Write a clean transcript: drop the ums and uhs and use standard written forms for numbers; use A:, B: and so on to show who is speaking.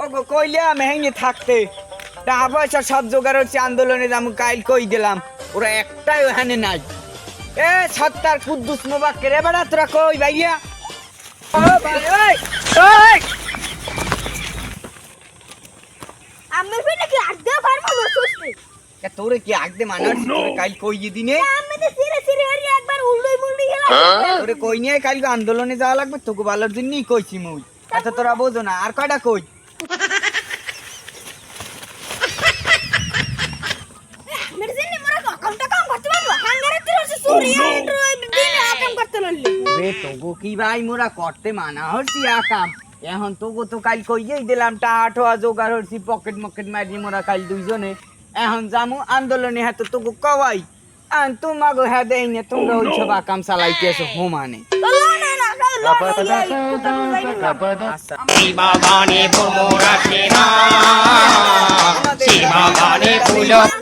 A: ওগো কইলাম হেঙ্গে থাকতে টাকা পয়সা সব জোগাড় হচ্ছে আন্দোলনে যাবো কাইল কই দিলাম ওরা একটাই ওখানে নাই এ সত্তার কুদ্দুস মোবাক্কের রে বেড়া তোরা কই ভাইয়া ও ভাই ওই ওই
B: আমি ফিরে কি আড্ডা ফার্মা বসছতে
A: কে তোরে কি আগদে মানার তোরে কাইল কই দিনে
B: আমি তো সিরে সিরে হরি একবার উল্লুই মুল্লুই গেলাম
A: তোরে কই নিয়ে কাইল আন্দোলনে যাওয়া লাগবে তোকে ভালোর জন্যই কইছি মুই এত তোরা বোঝো না আর কয়টা কই
B: মেরে জন্য মোরা কমটা কাম করতে পারবো হাঙ্গারে তুই হচ্ছে সুরিয়া দিনে কাম করতে লইলি
A: রে তোগো কি ভাই মোরা করতে মানা হচ্ছি আকাম এখন তোগো তো কাল কইয়েই দিলাম টাকা ঠোয়া জোগাড় হচ্ছি পকেট মকেট মারি মোরা কাল দুইজনে এখন জামু আন্দোলনে হ্যাঁ তো তোগো কওয়াই আর তোমাগো হ্যাঁ দেই না তোমরা ওই সব আকাম চালাইতেছো হোমানে আচ্ছা
C: শিবা গানে ভোমরা সেনা শিবা গানে ফুল